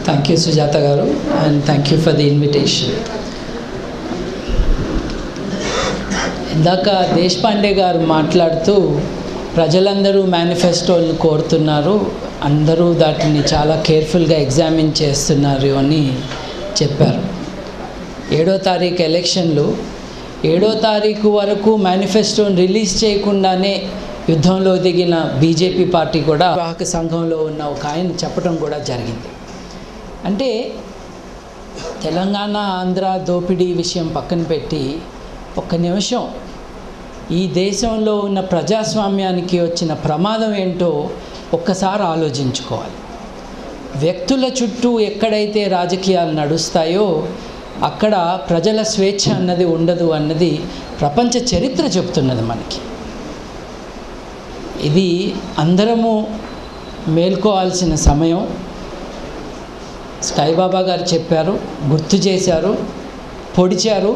Thank you, Sujata Garu, and thank you for the invitation. ఇందాక దేశపాండే గారు మాట్లాడుతూ ప్రజలందరూ మేనిఫెస్టోలను కోరుతున్నారు, అందరూ దాటిని చాలా కేర్ఫుల్గా ఎగ్జామిన్ చేస్తున్నారు అని చెప్పారు. 7వ తారీఖు ఎలక్షన్లు, 7వ తారీఖు వరకు మేనిఫెస్టోని రిలీజ్ చేయకుండానే యుద్ధంలో దిగిన బీజేపీ పార్టీ కూడా వాహక సంఘంలో ఉన్న ఒక ఆయన చెప్పడం కూడా జరిగింది. అంటే తెలంగాణ ఆంధ్ర దోపిడీ విషయం పక్కన పెట్టి ఒక్క నిమిషం ఈ దేశంలో ఉన్న ప్రజాస్వామ్యానికి వచ్చిన ప్రమాదం ఏంటో ఒక్కసారి ఆలోచించుకోవాలి. వ్యక్తుల చుట్టూ ఎక్కడైతే రాజకీయాలు నడుస్తాయో అక్కడ ప్రజల స్వేచ్ఛ అన్నది ఉండదు అన్నది ప్రపంచ చరిత్ర చెప్తున్నది మనకి. ఇది అందరము మేల్కోవాల్సిన సమయం. సాయిబాబా గారు చెప్పారు, గుర్తు చేశారు, పొడిచారు,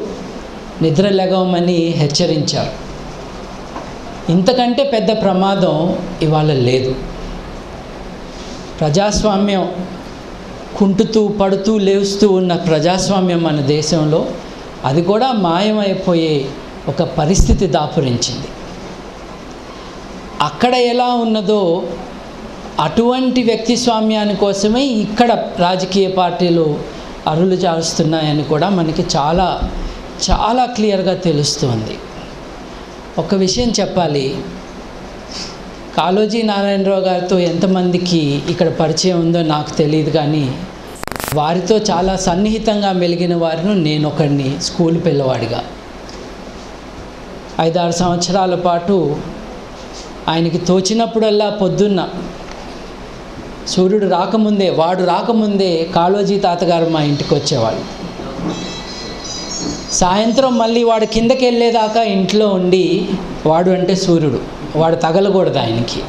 నిద్ర లెగవమని హెచ్చరించారు. ఇంతకంటే పెద్ద ప్రమాదం ఇవాళ లేదు. ప్రజాస్వామ్యం కుంటుతూ పడుతూ లేస్తూ ఉన్న ప్రజాస్వామ్యం మన దేశంలో అది కూడా మాయమైపోయే ఒక పరిస్థితి దాపురించింది. అక్కడ ఎలా ఉన్నదో అటువంటి వ్యక్తి స్వామ్యాని కోసమే ఇక్కడ రాజకీయ పార్టీలు అరులు చారుస్తున్నాయని కూడా మనకి చాలా చాలా క్లియర్గా తెలుస్తుంది. ఒక విషయం చెప్పాలి, కాళోజీ నారాయణరావు గారితో ఎంతమందికి ఇక్కడ పరిచయం ఉందో నాకు తెలియదు, కానీ వారితో చాలా సన్నిహితంగా మెలిగిన వారిని నేను ఒకడిని స్కూల్ పిల్లవాడిగా 5-6 సంవత్సరాల పాటు ఆయనకి తోచినప్పుడల్లా పొద్దున్న సూర్యుడు రాకముందే, వాడు రాకముందే కాళోజీ తాతగారు మా ఇంటికి వచ్చేవాళ్ళు. సాయంత్రం మళ్ళీ వాడు కిందకి వెళ్ళేదాకా ఇంట్లో ఉండి, వాడు అంటే సూర్యుడు, వాడు తగలకూడదు ఆయనకి,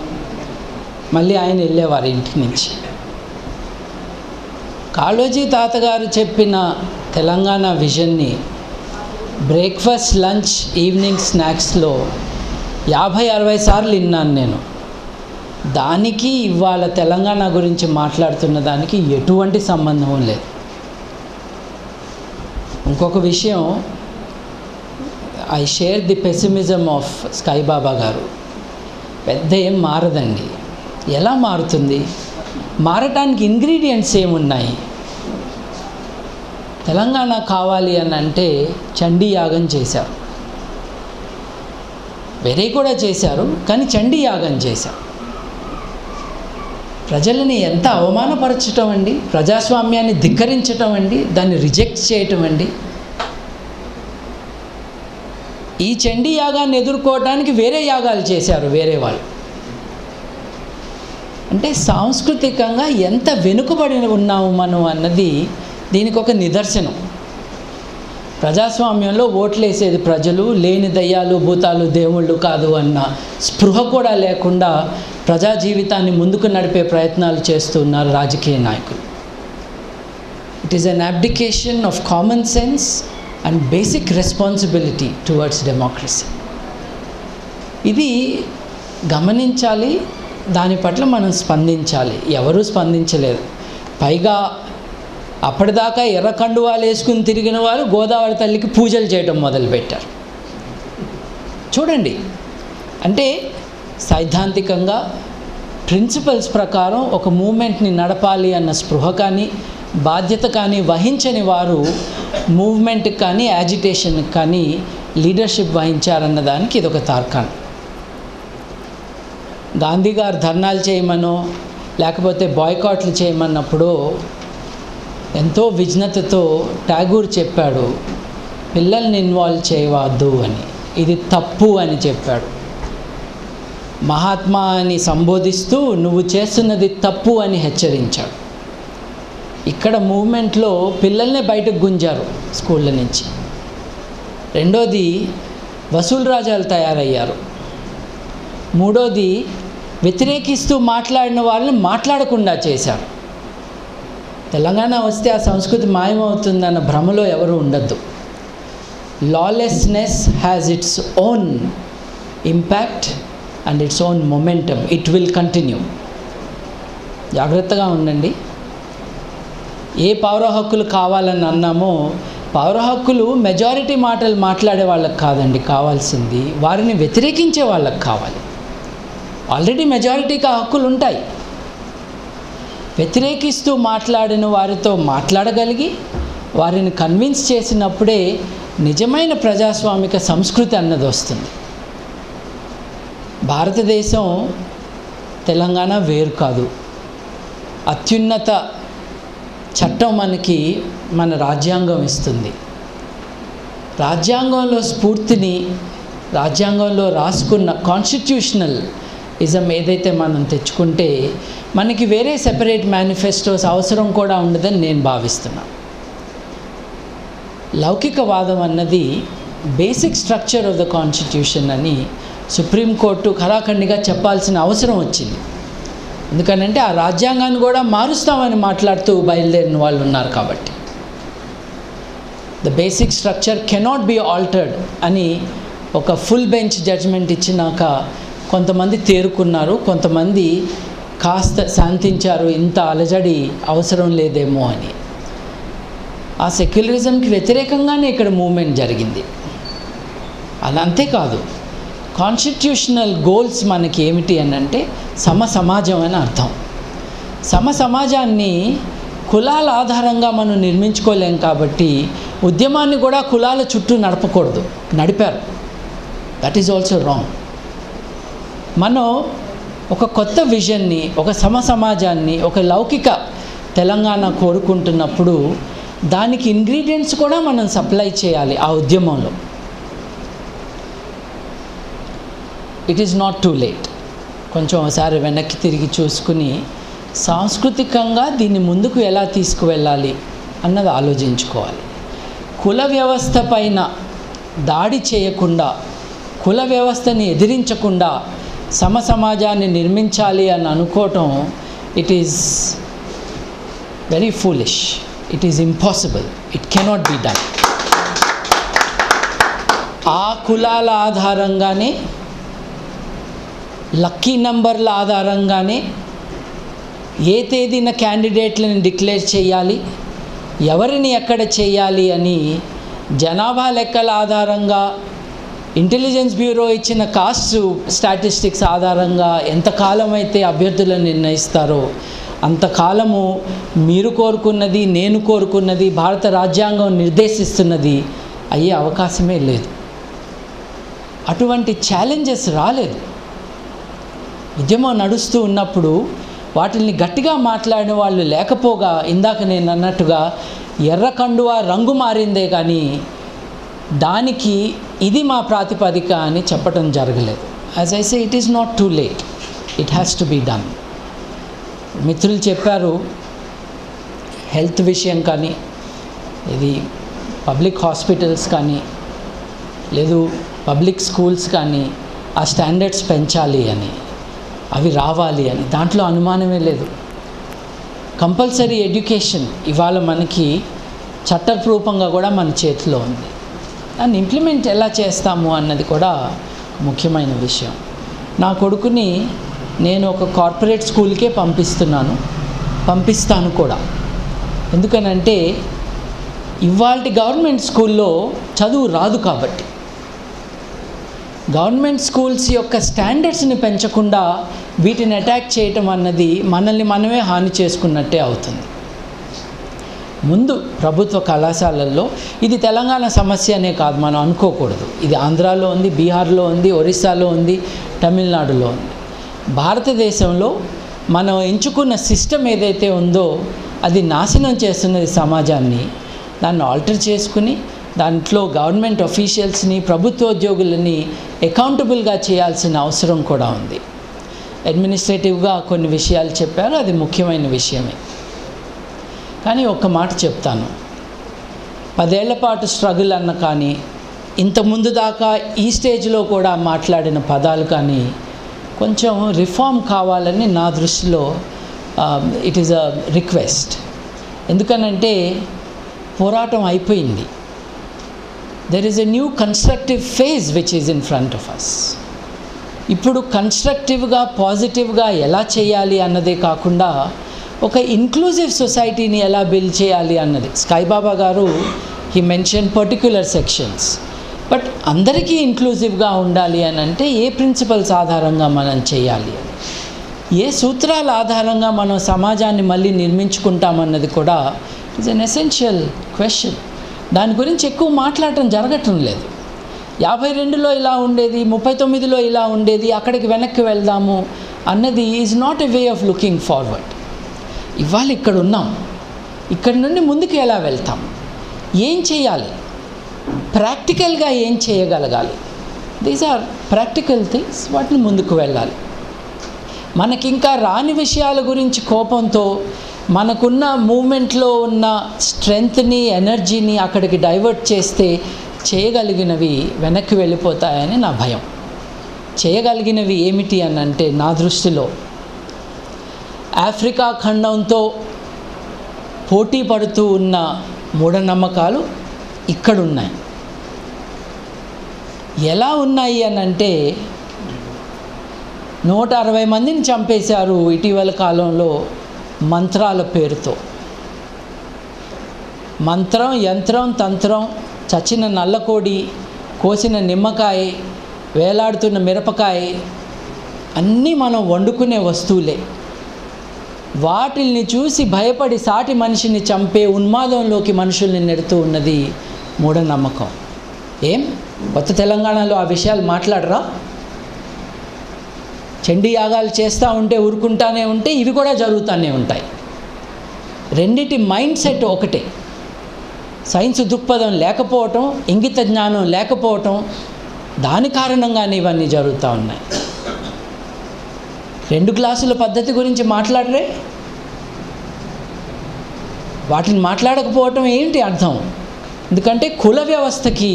మళ్ళీ ఆయన వెళ్ళేవారు ఇంటి నుంచి. కాళోజీ తాతగారు చెప్పిన తెలంగాణ విజన్ని బ్రేక్ఫాస్ట్, లంచ్, ఈవినింగ్ స్నాక్స్లో 50-60 సార్లు విన్నాను నేను. దానికి ఇవాళ తెలంగాణ గురించి మాట్లాడుతున్న దానికి ఎటువంటి సంబంధం లేదు. ఇంకొక విషయం, I share the pessimism of Saibaba గారు. పెద్ద ఏం మారదండి. ఎలా మారుతుంది? మారటానికి ఇంగ్రీడియంట్స్ ఏమున్నాయి? తెలంగాణ కావాలి అని అంటే చండీ యాగం చేశారు, వేరే కూడా చేశారు, కానీ చండీ యాగం చేశారు. ప్రజలని ఎంత అవమానపరచటం అండి, ప్రజాస్వామ్యాన్ని ధిక్కరించటం అండి, దాన్ని రిజెక్ట్ చేయటం అండి. ఈ చండీ యాగాన్ని ఎదుర్కోవడానికి వేరే యాగాలు చేశారు వేరే వాళ్ళు. అంటే సాంస్కృతికంగా ఎంత వెనుకబడి ఉన్నాము మనం అన్నది దీనికి ఒక నిదర్శనం. ప్రజాస్వామ్యంలో ఓట్లేసేది ప్రజలు, లేని దయ్యాలు భూతాలు దేవుళ్ళు కాదు అన్న స్పృహ కూడా లేకుండా ప్రజా జీవితాన్ని ముందుకు నడిపే ప్రయత్నాలు చేస్తున్నారు రాజకీయ నాయకులు. It is an అబ్డికేషన్ of common sense and basic responsibility towards democracy. ఇది గమనించాలి, దాని పట్ల మనం స్పందించాలి. ఎవరూ స్పందించలేదు. పైగా అప్పటిదాకా ఎర్ర కండువాలు వేసుకుని తిరిగిన వారు గోదావరి తల్లికి పూజలు చేయడం మొదలుపెట్టారు. చూడండి, అంటే సైద్ధాంతికంగా ప్రిన్సిపల్స్ ప్రకారం ఒక మూమెంట్ని నడపాలి అన్న స్పృహ కానీ బాధ్యత కానీ వహించని వారు మూవ్మెంట్కి కానీ యాజిటేషన్కి కానీ లీడర్షిప్ వహించారన్న దానికి ఇదొక తార్కాణం. గాంధీ గారు ధర్నాలు చేయమనో లేకపోతే బాయ్కాట్లు చేయమన్నప్పుడు ఎంతో విజ్ఞతతో ఠాగూర్ చెప్పాడు, పిల్లల్ని ఇన్వాల్వ్ చేయవద్దు అని, ఇది తప్పు అని చెప్పాడు. మహాత్మా అని సంబోధిస్తూ నువ్వు చేస్తున్నది తప్పు అని హెచ్చరించాడు. ఇక్కడ మూవ్మెంట్లో పిల్లల్నే బయటకు గుంజారు స్కూళ్ళ నుంచి. రెండోది, వసూలు రాజాలు తయారయ్యారు. మూడోది, వ్యతిరేకిస్తూ మాట్లాడిన వాళ్ళని మాట్లాడకుండా చేశారు. తెలంగాణ వస్తే ఆ సంస్కృతి మాయమవుతుందన్న భ్రమలో ఎవరు ఉండద్దు. Lawlessness has its own impact and its own momentum. It will continue. జాగ్రత్తగా ఉండండి. ఏ పౌర హక్కులు కావాలని అన్నామో, పౌర హక్కులు మెజారిటీ మాటలు మాట్లాడే వాళ్ళకి కాదండి కావాల్సింది, వారిని వ్యతిరేకించే వాళ్ళకి కావాలి. ఆల్రెడీ మెజారిటీకి ఆ హక్కులు ఉంటాయి. వ్యతిరేకిస్తూ మాట్లాడిన వారితో మాట్లాడగలిగి వారిని కన్విన్స్ చేసినప్పుడే నిజమైన ప్రజాస్వామిక సంస్కృతి అన్నది వస్తుంది. భారతదేశం తెలంగాణ వేరు కాదు. అత్యున్నత చట్టం మనకి మన రాజ్యాంగం ఇస్తుంది. రాజ్యాంగంలో స్ఫూర్తిని, రాజ్యాంగంలో రాసుకున్న కాన్స్టిట్యూషనల్ ఇజం ఏదైతే మనం తెచ్చుకుంటే మనకి వేరే సెపరేట్ మేనిఫెస్టోస్ అవసరం కూడా ఉండదని నేను భావిస్తున్నాను. లౌకికవాదం అన్నది basic structure of the constitution అని సుప్రీంకోర్టు ఖరాఖండిగా చెప్పాల్సిన అవసరం వచ్చింది. ఎందుకనంటే ఆ రాజ్యాంగాన్ని కూడా మారుస్తామని మాట్లాడుతూ బయలుదేరిన వాళ్ళు ఉన్నారు కాబట్టి. The basic structure cannot be altered అని ఒక ఫుల్ బెంచ్ జడ్జ్మెంట్ ఇచ్చినాక కొంతమంది తేరుకున్నారు, కొంతమంది కాస్త శాంతించారు, ఇంత అలజడి అవసరం లేదేమో అని. ఆ సెక్యులరిజంకి వ్యతిరేకంగానే ఇక్కడ మూవ్మెంట్ జరిగింది. అలా అంతేకాదు, కాన్స్టిట్యూషనల్ గోల్స్ మనకి ఏమిటి అని అంటే సమాజం అని అర్థం. సమాజాన్ని కులాల ఆధారంగా మనం నిర్మించుకోలేం కాబట్టి ఉద్యమాన్ని కూడా కులాల చుట్టూ నడపకూడదు, నడిపారు. That is also wrong. మనం ఒక కొత్త విజన్ని, ఒక సమాజాన్ని, ఒక లౌకిక తెలంగాణ కోరుకుంటున్నప్పుడు దానికి ఇంగ్రీడియంట్స్ కూడా మనం సప్లై చేయాలి ఆ ఉద్యమంలో. It is not too late. కొంచెం ఒకసారి వెనక్కి తిరిగి చూసుకుని సాంస్కృతికంగా దీన్ని ముందుకు ఎలా తీసుకువెళ్ళాలి అన్నది ఆలోచించుకోవాలి. కుల వ్యవస్థ పైన దాడి చేయకుండా, కుల వ్యవస్థని ఎదిరించకుండా సమాజాన్ని నిర్మించాలి అని అనుకోవటం it is very foolish. It is impossible. It cannot be done. ఆ కులాల ఆధారంగానే, లక్కీ నంబర్ల ఆధారంగానే ఏ తేదీన క్యాండిడేట్లను డిక్లేర్ చేయాలి, ఎవరిని ఎక్కడ చేయాలి అని జనాభా లెక్కల ఆధారంగా, ఇంటెలిజెన్స్ బ్యూరో ఇచ్చిన కాస్ట్ స్టాటిస్టిక్స్ ఆధారంగా ఎంతకాలం అయితే అభ్యర్థులను నిర్ణయిస్తారో అంతకాలము మీరు కోరుకున్నది, నేను కోరుకున్నది, భారత రాజ్యాంగం నిర్దేశిస్తున్నది అయ్యే అవకాశమే లేదు. అటువంటి ఛాలెంజెస్ రాలేదు. ఉద్యమం నడుస్తూ ఉన్నప్పుడు వాటిని గట్టిగా మాట్లాడిన వాళ్ళు లేకపోగా, ఇందాక నేను అన్నట్టుగా ఎర్ర కండువా రంగు మారిందే కానీ దానికి ఇది మా ప్రాతిపదిక అని చెప్పడం జరగలేదు. As I say, it is not too late. It has to be done. మిత్రులు చెప్పారు, హెల్త్ విషయం కానీ, ఇది పబ్లిక్ హాస్పిటల్స్ కానీ, లేదు పబ్లిక్ స్కూల్స్ కానీ ఆ స్టాండర్డ్స్ పెంచాలి అని, అవి రావాలి అని, దాంట్లో అనుమానమే లేదు. కంపల్సరీ ఎడ్యుకేషన్ ఇవాళ మనకి చట్టరూపంగా కూడా మన చేతిలో ఉంది. దాన్ని ఇంప్లిమెంట్ ఎలా చేస్తాము అన్నది కూడా ముఖ్యమైన విషయం. నా కొడుకుని నేను ఒక కార్పొరేట్ స్కూల్కే పంపిస్తాను కూడా. ఎందుకనంటే ఇవాళ గవర్నమెంట్ స్కూల్లో చదువు రాదు కాబట్టి. గవర్నమెంట్ స్కూల్స్ యొక్క స్టాండర్డ్స్ని పెంచకుండా వీటిని అటాక్ చేయటం అన్నది మనల్ని మనమే హాని చేసుకున్నట్టే అవుతుంది. ముందు ప్రభుత్వ కళాశాలల్లో, ఇది తెలంగాణ సమస్య అనే కాదు, మనం అనుకోకూడదు. ఇది ఆంధ్రాలో ఉంది, బీహార్లో ఉంది, ఒరిస్సాలో ఉంది, తమిళనాడులో ఉంది. భారతదేశంలో మనం ఎంచుకున్న సిస్టమ్ ఏదైతే ఉందో అది నాశనం చేస్తున్నది సమాజాన్ని. దాన్ని ఆల్టర్ చేసుకుని దాంట్లో గవర్నమెంట్ అఫీషియల్స్ని, ప్రభుత్వోద్యోగులని అకౌంటబుల్గా చేయాల్సిన అవసరం కూడా ఉంది. అడ్మినిస్ట్రేటివ్గా కొన్ని విషయాలు చెప్పారు, అది ముఖ్యమైన విషయమే. కానీ ఒక్క మాట చెప్తాను, 10 ఏళ్ల పాటు స్ట్రగుల్ అన్న కానీ, ఇంతకుముందు దాకా ఈ స్టేజ్లో కూడా మాట్లాడిన పదాలు కానీ కొంచెం రిఫార్మ్ కావాలని నా దృష్టిలో ఇట్ ఈస్ అ రిక్వెస్ట్. ఎందుకనంటే పోరాటం అయిపోయింది. There is a new constructive phase which is in front of us. ఇప్పుడు కన్స్ట్రక్టివ్గా, పాజిటివ్గా ఎలా చేయాలి అన్నదే కాకుండా ఒక ఇన్క్లూజివ్ సొసైటీని ఎలా బిల్డ్ చేయాలి అన్నది. సాయిబాబా గారు he mention particular sections, but అందరికీ ఇంక్లూజివ్గా ఉండాలి అని అంటే ఏ ప్రిన్సిపల్స్ ఆధారంగా మనం చేయాలి అని, ఏ సూత్రాల ఆధారంగా మనం సమాజాన్ని మళ్ళీ నిర్మించుకుంటామన్నది కూడా ఇస్ అన్ ఎసెన్షియల్ క్వశ్చన్. దాని గురించి ఎక్కువ మాట్లాడటం జరగటం లేదు. 52లో ఇలా ఉండేది, 39లో ఇలా ఉండేది, అక్కడికి వెనక్కి వెళ్దాము అన్నది is not a way of looking forward. ఇవాళ ఇక్కడ ఉన్నాం, ఇక్కడ నుండి ముందుకు ఎలా వెళ్తాం, ఏం చేయాలి, ప్రాక్టికల్గా ఏం చేయగలగాలి, దీస్ ఆర్ ప్రాక్టికల్ థింగ్స్. వాటిని ముందుకు వెళ్ళాలి. మనకింకా రాని విషయాల గురించి కోపంతో మనకున్న మూమెంట్లో ఉన్న స్ట్రెంగ్త్ని, ఎనర్జీని అక్కడికి డైవర్ట్ చేస్తే చేయగలిగినవి వెనక్కి వెళ్ళిపోతాయని నా భయం. చేయగలిగినవి ఏమిటి అని అంటే నా దృష్టిలో ఆఫ్రికా ఖండంతో పోటీ పడుతూ ఉన్న మూఢనమ్మకాలు ఇక్కడున్నాయి. ఎలా ఉన్నాయి అని అంటే 160 మందిని చంపేశారు ఇటీవల కాలంలో మంత్రాల పేరుతో. మంత్రం, యంత్రం, తంత్రం, చచ్చిన నల్లకోడి, కోసిన నిమ్మకాయ, వేలాడుతున్న మిరపకాయ అన్నీ మనం వండుకునే వస్తువులే. వాటిల్ని చూసి భయపడి సాటి మనిషిని చంపే ఉన్మాదంలోకి మనుషుల్ని నెడుతూ ఉన్నది మూఢనమ్మకం. ఏం కొత్త తెలంగాణలో ఆ విషయాలు మాట్లాడరా? చండీ యాగాలు చేస్తూ ఉంటే ఊరుకుంటానే ఉంటే ఇవి కూడా జరుగుతూనే ఉంటాయి. రెండిటి మైండ్ సెట్ ఒకటే. సైన్స్ దృక్పథం లేకపోవటం, ఇంగిత జ్ఞానం లేకపోవటం, దాని కారణంగానే ఇవన్నీ జరుగుతూ ఉన్నాయి. 2 గ్లాసుల పద్ధతి గురించి మాట్లాడరే? వాటిని మాట్లాడకపోవటం ఏంటి అర్థం? ఎందుకంటే కుల వ్యవస్థకి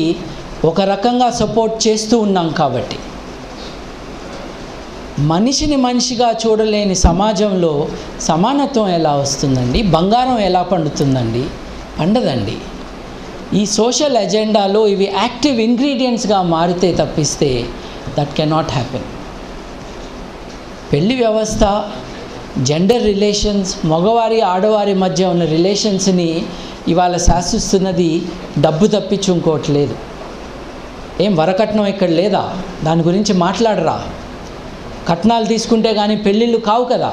ఒక రకంగా సపోర్ట్ చేస్తూ ఉన్నాం కాబట్టి. మనిషిని మనిషిగా చూడలేని సమాజంలో సమానత్వం ఎలా వస్తుందండి? బంగారం ఎలా పండుతుందండి? పండదండి. ఈ సోషల్ ఎజెండాలో ఇవి యాక్టివ్ ఇంగ్రీడియంట్స్గా మారితే తప్పిస్తే దట్ కెనాట్ హ్యాపెన్. పెళ్లి వ్యవస్థ, జెండర్ రిలేషన్స్, మగవారి ఆడవారి మధ్య ఉన్న రిలేషన్స్ని ఇవాళ శాసిస్తున్నది డబ్బు తప్పించి ఇంకోట్లేదు. ఏం వరకట్నం ఇక్కడ లేదా? దాని గురించి మాట్లాడరా? కట్నాలు తీసుకుంటే కానీ పెళ్ళిళ్ళు కావు కదా.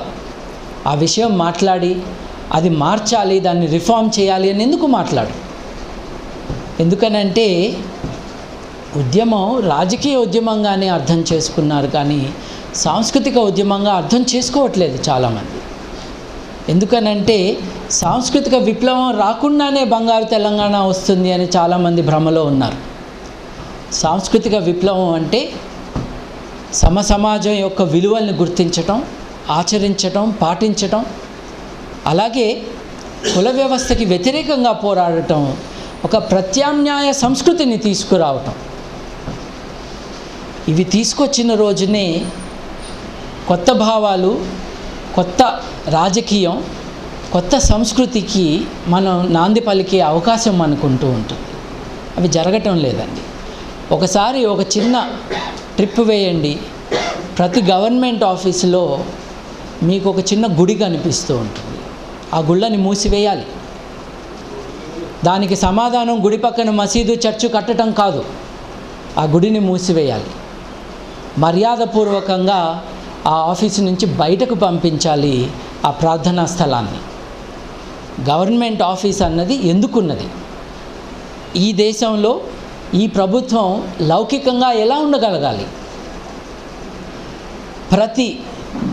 ఆ విషయం మాట్లాడి అది మార్చాలి, దాన్ని రిఫార్మ్ చేయాలి అని ఎందుకు మాట్లాడు? ఎందుకనంటే ఉద్యమం రాజకీయ ఉద్యమంగానే అర్థం చేసుకున్నారు కానీ సాంస్కృతిక ఉద్యమంగా అర్థం చేసుకోవట్లేదు చాలామంది. ఎందుకనంటే సాంస్కృతిక విప్లవం రాకుండానే బంగారు తెలంగాణ వస్తుంది అని చాలామంది భ్రమలో ఉన్నారు. సాంస్కృతిక విప్లవం అంటే సమాజం యొక్క విలువల్ని గుర్తించటం, ఆచరించటం, పాటించటం, అలాగే కుల వ్యవస్థకి వ్యతిరేకంగా పోరాడటం, ఒక ప్రత్యామ్నాయ సంస్కృతిని తీసుకురావటం. ఇవి తీసుకొచ్చిన రోజునే కొత్త భావాలు, కొత్త రాజకీయం, కొత్త సంస్కృతికి మనం నాంది పలికే అవకాశం మనకుంటూ ఉంటుంది. అవి జరగటం లేదండి. ఒకసారి ఒక చిన్న ట్రిప్ వేయండి. ప్రతి గవర్నమెంట్ ఆఫీసులో మీకు ఒక చిన్న గుడి కనిపిస్తూ ఉంటుంది. ఆ గుళ్ళని మూసివేయాలి. దానికి సమాధానం గుడి పక్కన మసీదు, చర్చు కట్టడం కాదు, ఆ గుడిని మూసివేయాలి. మర్యాదపూర్వకంగా ఆ ఆఫీసు నుంచి బయటకు పంపించాలి ఆ ప్రార్థనా స్థలాన్ని. గవర్నమెంట్ ఆఫీస్ అన్నది ఎందుకున్నది? ఈ దేశంలో ఈ ప్రభుత్వం లౌకికంగా ఎలా ఉండగలగాలి? ప్రతి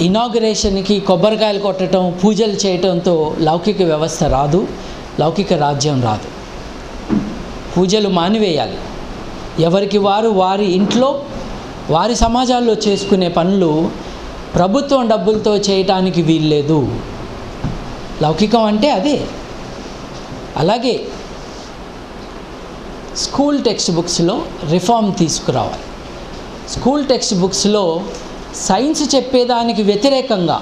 ఇనాగ్రేషన్కి కొబ్బరికాయలు కొట్టడం, పూజలు చేయటంతో లౌకిక వ్యవస్థ రాదు, లౌకిక రాజ్యం రాదు. పూజలు మానివేయాలి. ఎవరికి వారు వారి ఇంట్లో, వారి సమాజాల్లో చేసుకునే పనులు ప్రభుత్వం డబ్బులతో చేయటానికి వీల్లేదు. లౌకికం అంటే అదే. అలాగే స్కూల్ టెక్స్ట్ బుక్స్లో రిఫార్మ్ తీసుకురావాలి. స్కూల్ టెక్స్ట్ బుక్స్లో సైన్స్ చెప్పేదానికి వ్యతిరేకంగా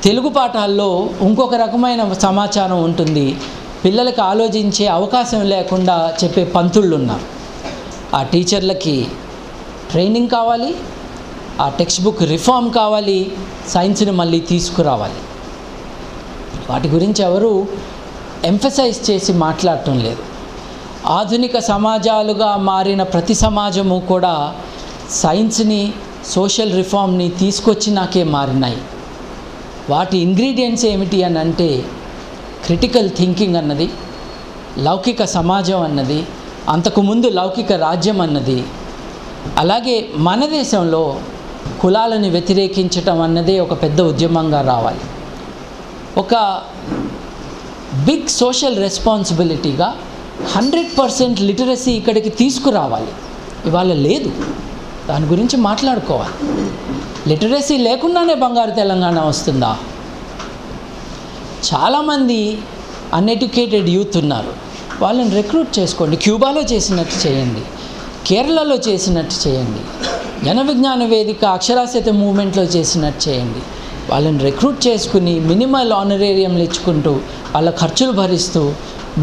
తెలుగు పాఠాల్లో ఇంకొక రకమైన సమాచారం ఉంటుంది. పిల్లలకి ఆలోచించే అవకాశం లేకుండా చెప్పే పంతుళ్ళు ఉన్నారు. ఆ టీచర్లకి ట్రైనింగ్ కావాలి, ఆ టెక్స్ట్ బుక్ రిఫార్మ్ కావాలి, సైన్స్ని మళ్ళీ తీసుకురావాలి. వాటి గురించి ఎవరు ఎంఫసైజ్ చేసి మాట్లాడటం లేదు. ఆధునిక సమాజాలుగా మారిన ప్రతి సమాజము కూడా సైన్స్ని, సోషల్ రిఫార్మ్ని తీసుకొచ్చినాకే మారినాయి. వాటి ఇంగ్రీడియంట్స్ ఏమిటి అని అంటే క్రిటికల్ థింకింగ్ అన్నది, లౌకిక సమాజం అన్నది, అంతకుముందు లౌకిక రాజ్యం అన్నది, అలాగే మన దేశంలో కులాలను వ్యతిరేకించటం అన్నదే ఒక పెద్ద ఉద్యమంగా రావాలి. ఒక బిగ్ సోషల్ రెస్పాన్సిబిలిటీగా 100% లిటరసీ ఇక్కడికి తీసుకురావాలి. ఇవాళ లేదు, దాని గురించి మాట్లాడుకోవాలి. లిటరసీ లేకుండానే బంగారు తెలంగాణ వస్తుందా? చాలామంది అన్ఎడ్యుకేటెడ్ యూత్ ఉన్నారు, వాళ్ళని రిక్రూట్ చేసుకోండి. క్యూబాలో చేసినట్టు చేయండి, కేరళలో చేసినట్టు చేయండి, జన విజ్ఞాన వేదిక అక్షరాస్యత మూవ్మెంట్లో చేసినట్టు చేయండి. వాళ్ళని రిక్రూట్ చేసుకుని మినిమల్ ఆనరేరియంలు ఇచ్చుకుంటూ వాళ్ళ ఖర్చులు భరిస్తూ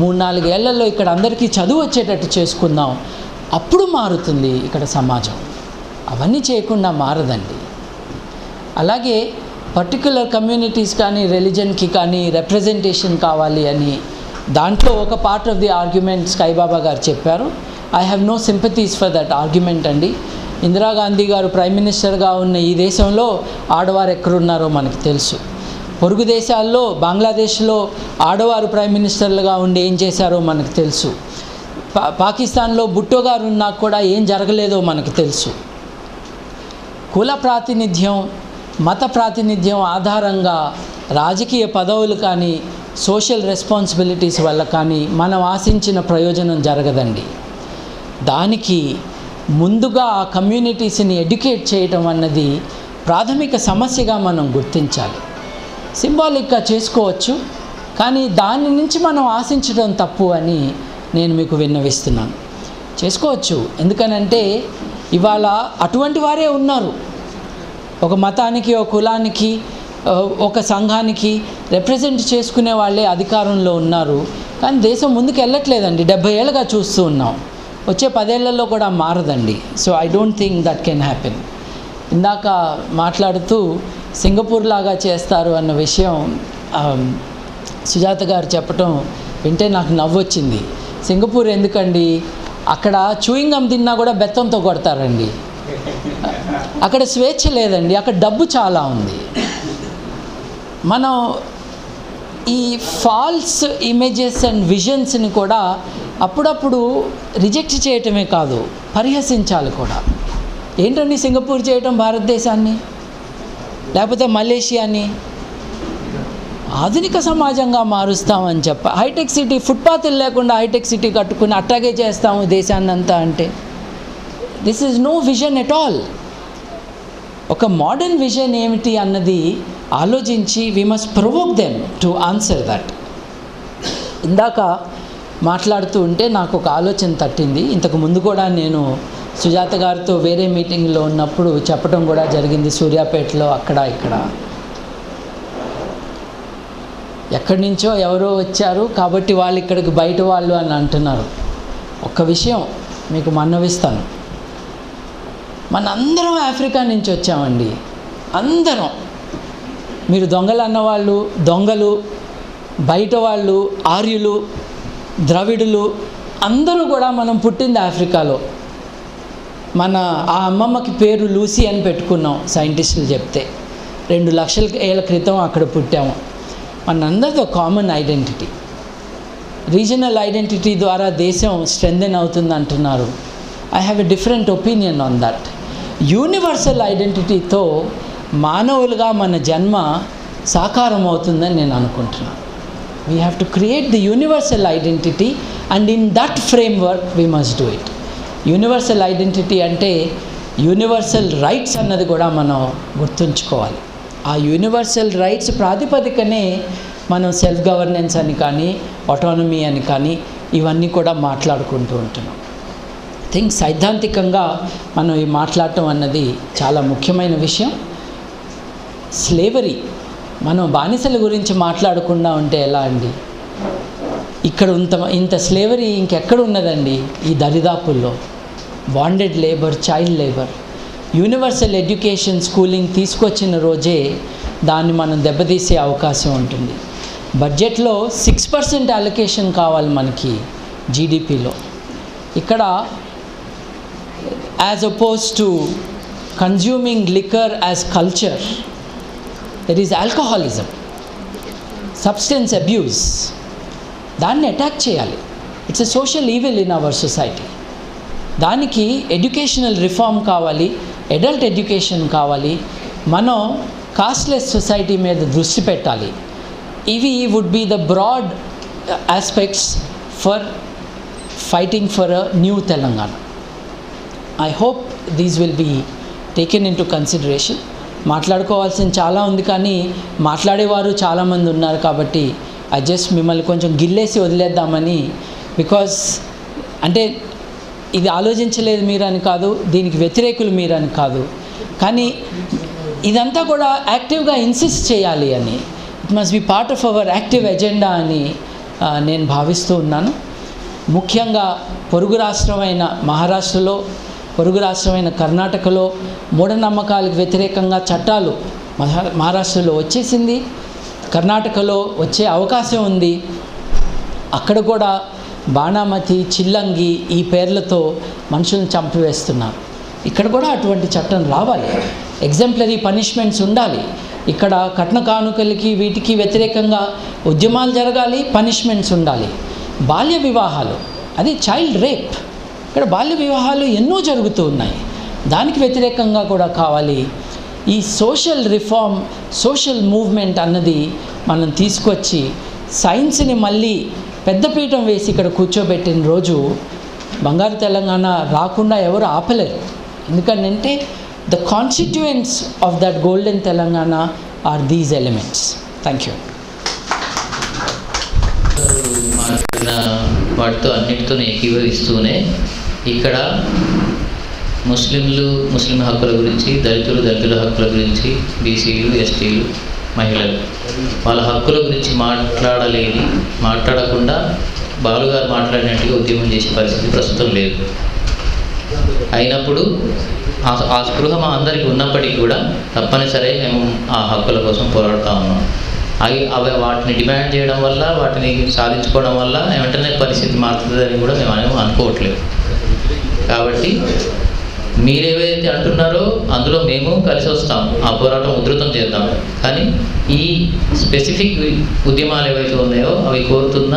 3-4 ఏళ్లలో ఇక్కడ అందరికీ చదువు వచ్చేటట్టు చేసుకుందాం. అప్పుడు మారుతుంది ఇక్కడ సమాజం. అవన్నీ చేయకుండా మారదండి. అలాగే పర్టిక్యులర్ కమ్యూనిటీస్ కానీ రిలీజన్కి కానీ రిప్రజెంటేషన్ కావాలి అని దాంట్లో ఒక part of the argument Skybaba గారు చెప్పారు. I have no sympathies for that argument అండి. ఇందిరాగాంధీ గారు ప్రైమ్ మినిస్టర్గా ఉన్న ఈ దేశంలో ఆడవారు ఎక్కడున్నారో మనకు తెలుసు. పొరుగు దేశాల్లో బంగ్లాదేశ్లో ఆడవారు ప్రైమ్ మినిస్టర్లుగా ఉండి ఏం చేశారో మనకు తెలుసు. పాకిస్తాన్లో భుట్టో గారు ఉన్నా కూడా ఏం జరగలేదో మనకు తెలుసు. కుల ప్రాతినిధ్యం, మత ప్రాతినిధ్యం ఆధారంగా రాజకీయ పదవులు కానీ సోషల్ రెస్పాన్సిబిలిటీస్ వల్ల కానీ మనం ఆశించిన ప్రయోజనం జరగదండి. దానికి ముందుగా ఆ కమ్యూనిటీస్ని ఎడ్యుకేట్ చేయటం అన్నది ప్రాథమిక సమస్యగా మనం గుర్తించాలి. సింబాలిక్గా చేసుకోవచ్చు, కానీ దాని నుంచి మనం ఆశించడం తప్పు అని నేను మీకు విన్నవిస్తున్నాను. చేసుకోవచ్చు, ఎందుకనంటే ఇవాళ అటువంటి వారే ఉన్నారు. ఒక మతానికి, ఒక కులానికి, ఒక సంఘానికి రిప్రజెంట్ చేసుకునే వాళ్ళే అధికారంలో ఉన్నారు. కానీ దేశం ముందుకు వెళ్ళట్లేదండి. 70 ఏళ్ళుగా చూస్తూ ఉన్నాం. వచ్చే 10 ఏళ్లలో కూడా మారదండి. So I don't think that can happen. ఇందాక మాట్లాడుతూ సింగపూర్ లాగా చేస్తారు అన్న విషయం సుజాత గారు చెప్పటం వింటే నాకు నవ్వొచ్చింది. సింగపూర్ ఎందుకండి? అక్కడ చూయింగ్ గమ్ తిన్నా కూడా బెత్తంతో కొడతారండి. అక్కడ స్వేచ్ఛ లేదండి, అక్కడ డబ్బు చాలా ఉంది. మనం ఈ ఫాల్స్ ఇమేజెస్ అండ్ విజన్స్ని కూడా అప్పుడప్పుడు రిజెక్ట్ చేయటమే కాదు, పరిహసించాలి కూడా. ఏంటండి సింగపూర్ చేయటం భారతదేశాన్ని, లేకపోతే మలేషియాని ఆధునిక సమాజంగా మారుస్తామని హైటెక్ సిటీ, ఫుట్పాత్లు లేకుండా హైటెక్ సిటీ కట్టుకుని అట్టాగే చేస్తాము దేశాన్నంతా అంటే this is no vision at all. ఒక మోడర్న్ విజన్ ఏమిటి అన్నది ఆలోచించి we must provoke them to answer that. ఇందాక మాట్లాడుతూ ఉంటే నాకు ఒక ఆలోచన తట్టింది. ఇంతకు ముందు కూడా నేను సుజాత గారితో వేరే మీటింగ్లో ఉన్నప్పుడు చెప్పడం కూడా జరిగింది. సూర్యాపేటలో అక్కడ ఇక్కడ ఎక్కడి నుంచో ఎవరో వచ్చారు కాబట్టి వాళ్ళు ఇక్కడికి బయట వాళ్ళు అని అంటున్నారు. ఒక్క విషయం మీకు మన్నవిస్తాను, మనందరం ఆఫ్రికా నుంచి వచ్చామండి. అందరం, మీరు దొంగలు అన్నవాళ్ళు దొంగలు, బయట వాళ్ళు ఆర్యులు, ద్రవిడులు, అందరూ కూడా మనం పుట్టింది ఆఫ్రికాలో. మన ఆ అమ్మమ్మకి పేరు లూసీ అని పెట్టుకున్నాం సైంటిస్టులు చెప్తే. 2 లక్షల ఏళ్ళ క్రితం అక్కడ పుట్టాము. మనందరితో కామన్ ఐడెంటిటీ, రీజనల్ ఐడెంటిటీ ద్వారా దేశం స్ట్రెంథెన్ అవుతుంది అంటున్నారు. I have a different opinion on that. Universal ఐడెంటిటీతో మానవులుగా మన జన్మ సాకారం అవుతుందని నేను అనుకుంటున్నాను. We have to create the universal identity and in that framework we must do it. Universal identity అంటే యూనివర్సల్ రైట్స్ అన్నది కూడా మనం గుర్తుంచుకోవాలి. ఆ యూనివర్సల్ రైట్స్ ప్రాతిపదికనే మనం సెల్ఫ్ గవర్నెన్స్ అని కానీ ఆటోనమీ అని కానీ ఇవన్నీ కూడా మాట్లాడుకుంటూ ఉంటున్నాం. థింక్ సైద్ధాంతికంగా మనం ఈ మాట్లాడటం అన్నది చాలా ముఖ్యమైన విషయం. స్లేవరీ, మనం బానిసల గురించి మాట్లాడకుండా ఉంటే ఎలా అండి? ఇక్కడ ఇంత స్లేవరీ ఇంకెక్కడ ఉన్నదండి ఈ దరిదాపుల్లో. Bonded labour, child labour. Universal education, schooling తీసుకొచ్చిన రోజే దాన్ని మనం దెబ్బతీసే అవకాశం ఉంటుంది. బడ్జెట్లో 6% అలొకేషన్ కావాలి మనకి జీడిపిలో. ఇక్కడ as opposed to consuming liquor as culture, that is alcoholism, substance abuse. దాన్ని అటాక్ చేయాలి. It's a social evil in our society. దానికి ఎడ్యుకేషనల్ రిఫార్మ్ కావాలి, అడల్ట్ ఎడ్యుకేషన్ కావాలి. మనం కాస్ట్లెస్ సొసైటీ మీద దృష్టి పెట్టాలి. ఇవి would be the broad aspects for fighting for a new Telangana. I hope these will be taken into consideration. మాట్లాడుకోవాల్సింది చాలా ఉంది, కానీ మాట్లాడేవారు చాలామంది ఉన్నారు. కాబట్టి ఐ జస్ట్ మిమ్మల్ని కొంచెం గిల్లేసి వదిలేద్దామని. బికాస్ అంటే ఇది ఆలోచించలేదు మీరు అని కాదు, దీనికి వ్యతిరేకులు మీరు అని కాదు, కానీ ఇదంతా కూడా యాక్టివ్గా ఇన్సిస్ట్ చేయాలి అని, it must be part of our active agenda అని నేను భావిస్తూ ఉన్నాను. ముఖ్యంగా పొరుగు రాష్ట్రమైన మహారాష్ట్రలో, పొరుగు రాష్ట్రమైన కర్ణాటకలో మూఢనమ్మకాలకు వ్యతిరేకంగా చట్టాలు మహారాష్ట్రలో వచ్చేసింది, కర్ణాటకలో వచ్చే అవకాశం ఉంది. అక్కడ కూడా బాణామతి, చిల్లంగి ఈ పేర్లతో మనుషులను చంపివేస్తున్నారు. ఇక్కడ కూడా అటువంటి చట్టం రావాలి. ఎగ్జాంపులరీ పనిష్మెంట్స్ ఉండాలి. ఇక్కడ కట్న కానుకలకి వీటికి వ్యతిరేకంగా ఉద్యమాలు జరగాలి, పనిష్మెంట్స్ ఉండాలి. బాల్య వివాహాలు, అది చైల్డ్ రేప్, ఇక్కడ బాల్య వివాహాలు ఎన్నో జరుగుతూ ఉన్నాయి, దానికి వ్యతిరేకంగా కూడా కావాలి. ఈ సోషల్ రిఫార్మ్, సోషల్ మూవ్మెంట్ అన్నది మనం తీసుకొచ్చి సైన్స్ని మళ్ళీ పెద్దపీఠం వేసి ఇక్కడ కూర్చోబెట్టిన రోజు బంగారు తెలంగాణ రాకుండా ఎవరు ఆపలేరు. ఎందుకంటే the constituents of that golden Telangana are these elements. Thank you. మాట్లాడిన వాటితో అన్నిటితో ఏకీభవిస్తూనే ఇక్కడ ముస్లిం హక్కుల గురించి, దళితుల హక్కుల గురించి, బీసీలు, ఎస్టీలు, మహిళలు వాళ్ళ హక్కుల గురించి మాట్లాడకుండా బాలుగారు మాట్లాడినట్టుగా ఉద్యమం చేసే పరిస్థితి ప్రస్తుతం లేదు. అయినప్పుడు ఆ స్పృహ మా అందరికీ ఉన్నప్పటికీ కూడా తప్పనిసరి మేము ఆ హక్కుల కోసం పోరాడుతూ ఉన్నాం. అవి వాటిని డిమాండ్ చేయడం వల్ల, వాటిని సాధించుకోవడం వల్ల వెంటనే పరిస్థితి మారుతుందని కూడా మేము అనుకోవట్లేదు. కాబట్టి మీరేవైతే అంటున్నారో అందులో మేము కలిసి వస్తాం, ఆ పోరాటం ఉధృతం చేద్దాం. కానీ ఈ స్పెసిఫిక్ ఉద్యమాలు ఏవైతే ఉన్నాయో అవి కోరుతున్న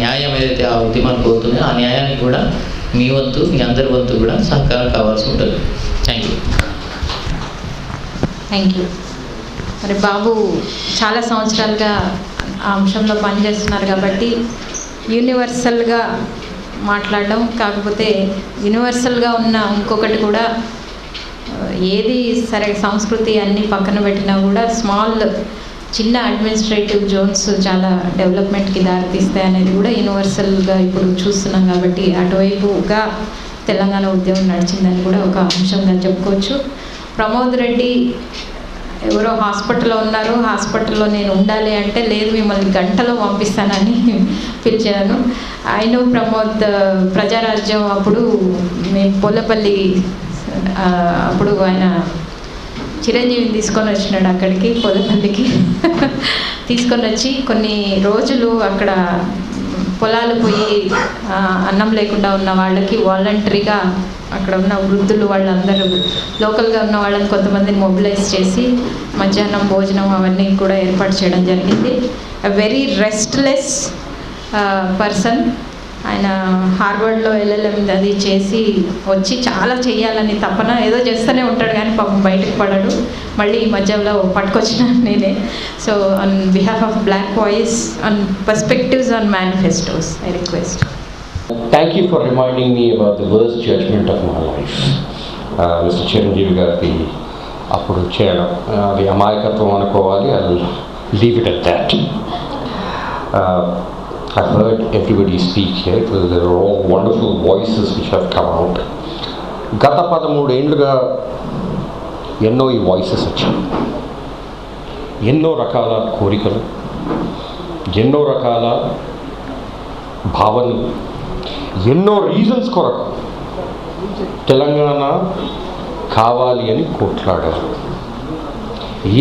న్యాయం ఏదైతే ఆ ఉద్యమాలు కోరుతున్నాయో ఆ న్యాయానికి కూడా మీ వంతు, మీ అందరి వంతు కూడా సహకారం కావాల్సి ఉంటుంది. Thank you. మరి బాబు చాలా సంవత్సరాలుగా ఆ అంశంలో పనిచేస్తున్నారు కాబట్టి యూనివర్సల్గా మాట్లాడడం, కాకపోతే యూనివర్సల్గా ఉన్న ఇంకొకటి కూడా ఏది సరే సంస్కృతి అన్నీ పక్కన పెట్టినా కూడా చిన్న అడ్మినిస్ట్రేటివ్ జోన్స్ చాలా డెవలప్మెంట్కి దారితీస్తాయి అనేది కూడా యూనివర్సల్గా ఇప్పుడు చూస్తున్నాం. కాబట్టి అటువైపుగా తెలంగాణ ఉద్యమం నడిచిందని కూడా ఒక అంశంగా చెప్పుకోవచ్చు. ప్రమోద్ రెడ్డి ఎవరో హాస్పిటల్లో ఉన్నారు, హాస్పిటల్లో నేను ఉండాలి అంటే లేదు మిమ్మల్ని గంటలో పంపిస్తానని పిలిచాను. ఆయన ప్రమోద్ ప్రజారాజ్యం అప్పుడు మేము పోలపల్లి, అప్పుడు ఆయన చిరంజీవిని తీసుకొని వచ్చినాడు అక్కడికి, పోలపల్లికి తీసుకొని వచ్చి కొన్ని రోజులు అక్కడ పొలాలు పోయి అన్నం లేకుండా ఉన్న వాళ్ళకి వాలంటరీగా అక్కడ ఉన్న వృద్ధులు వాళ్ళందరూ లోకల్గా ఉన్న వాళ్ళని కొంతమందిని మొబిలైజ్ చేసి మధ్యాహ్నం భోజనం అవన్నీ కూడా ఏర్పాటు చేయడం జరిగింది. Very restless person. ఆయన హార్వర్డ్లో LLM అది చేసి వచ్చి చాలా చేయాలని తపన, ఏదో చేస్తూనే ఉంటాడు కానీ పాపం బయటకు పడడు. మళ్ళీ ఈ మధ్యలో పట్టుకొచ్చిన నేనే. So on behalf of Black Voice on perspectives on manifestos I request. Thank you for reminding me about the worst judgment of my life. Mr. Chiranjeevi గారికి అప్పుడు చేయడం అది అమాయకత్వం అనుకోవాలి. I'll leave it at that. I've heard everybody speak here. There are all wonderful voices which have come out. గత 13 ఏళ్ళుగా ఎన్నో ఈ వాయిసెస్ వచ్చాయి. ఎన్నో రకాల కోరికలు, ఎన్నో రకాల భావనలు, ఎన్నో రీజన్స్ కొరకు తెలంగాణ కావాలి అని కొట్లాడారు.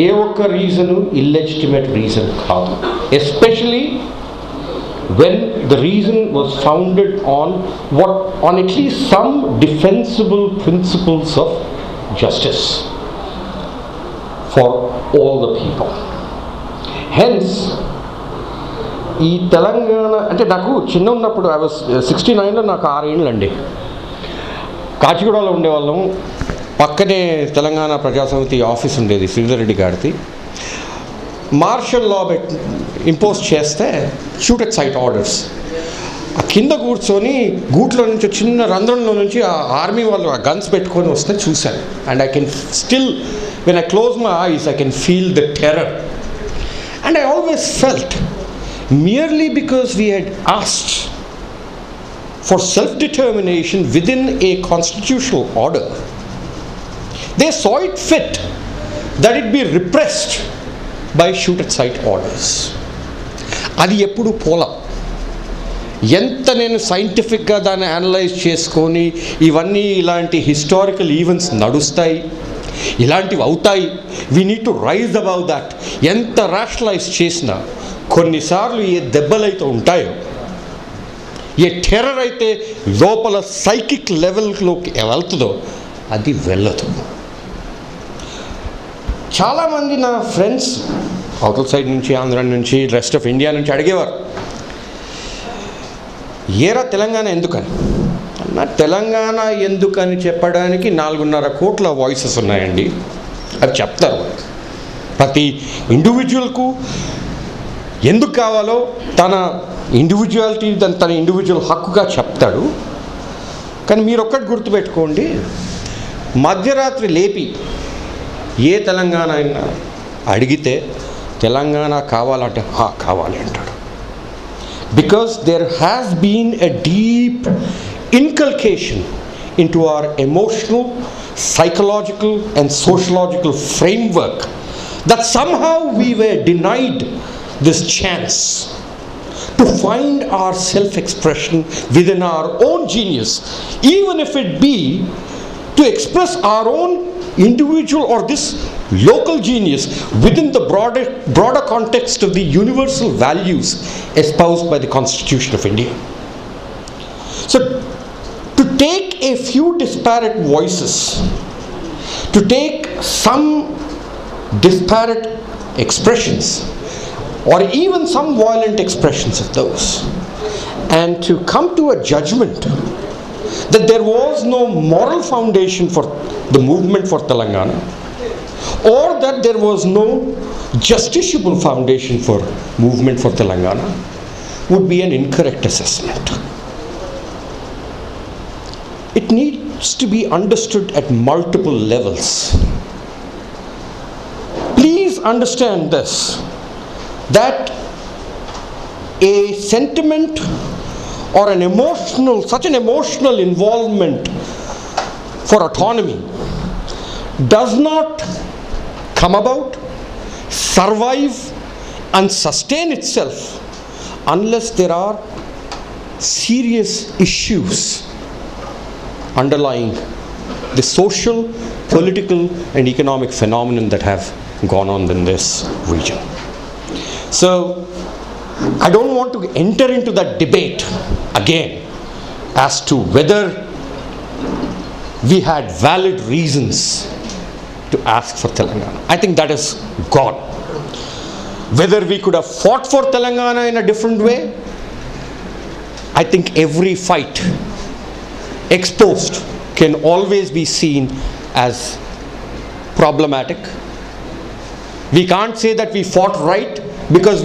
ఏ ఒక్క రీజను ఇల్లెజిటిమేట్ రీజన్ కాదు. especially when the reason was founded on at least some defensible principles of justice for all the people. Hence, ఈ తెలంగాణ అంటే నాకు చిన్న ఉన్నప్పుడు ఐ వాజ్ 69లో నాకు 6 ఏళ్ళు అండి. కాచిగూడలో ఉండేవాళ్ళం. పక్కనే తెలంగాణ ప్రజాసమితి ఆఫీస్ ఉండేది శ్రీధర్ రెడ్డి గారిది. మార్షల్ లా ఇంపోజ్ చేస్తే షూట్ ఎట్ సైట్ ఆర్డర్స్. ఆ కింద కూర్చొని గూట్లో నుంచి చిన్న రంధ్రంలో నుంచి ఆ ఆర్మీ వాళ్ళు ఆ గన్స్ పెట్టుకొని వస్తే చూశాను. And I can still when I close my eyes I can feel the terror. And I always felt merely because we had asked for self-determination within a constitutional order, they saw it fit that it be repressed by shoot-at-sight orders. అది ఎప్పుడు పోలా. ఎంత నేను సైంటిఫిక్గా దాన్ని analyse చేసుకొని ఇవన్నీ ఇలాంటి హిస్టారికల్ ఈవెంట్స్ నడుస్తాయి, ఇలాంటివి అవుతాయి, we need to rise above that, ఎంత రేషనలైజ్ చేసినా కొన్నిసార్లు ఏ దెబ్బలైతే ఉంటాయో, ఏ టెర్రర్ అయితే లోపల సైకిక్ లెవెల్లోకి వెళ్తుందో అది వెళ్ళదు. చాలామంది నా ఫ్రెండ్స్ అవతల సైడ్ నుంచి, ఆంధ్ర నుంచి, రెస్ట్ ఆఫ్ ఇండియా నుంచి అడిగేవారు, ఏరా తెలంగాణ ఎందుకని. అన్న, తెలంగాణ ఎందుకని చెప్పడానికి 4.5 కోట్ల వాయిసెస్ ఉన్నాయండి. అది చెప్తారు. ప్రతి ఇండివిజువల్కు ఎందుకు కావాలో తన ఇండివిజువాలిటీ, తన ఇండివిజువల్ హక్కుగా చెప్తాడు. కానీ మీరు ఒక్కటి గుర్తుపెట్టుకోండి, మధ్యరాత్రి లేపి ఏ తెలంగాణ అయినా అడిగితే తెలంగాణ కావాలంటే కావాలి అంటాడు. Because there has been a deep inculcation into our emotional, psychological and sociological framework that somehow we were denied this chance to find our self-expression within our own genius, even if it be to express our own individual or this local genius within the broader context of the universal values espoused by the Constitution of India. So to take a few disparate voices, to take some disparate expressions or even some violent expressions of those, and to come to a judgment that there was no moral foundation for the movement for Telangana, or that there was no justiciable foundation for movement for Telangana, would be an incorrect assessment. It needs to be understood at multiple levels. Please understand this, that a sentiment or such an emotional involvement for autonomy does not come about, survive and sustain itself unless there are serious issues underlying the social, political and economic phenomenon that have gone on in this region. So I don't want to enter into that debate again as to whether we had valid reasons to ask for Telangana. I think that is gone. Whether we could have fought for Telangana in a different way, I think every fight exposed can always be seen as problematic. We can't say that we fought right because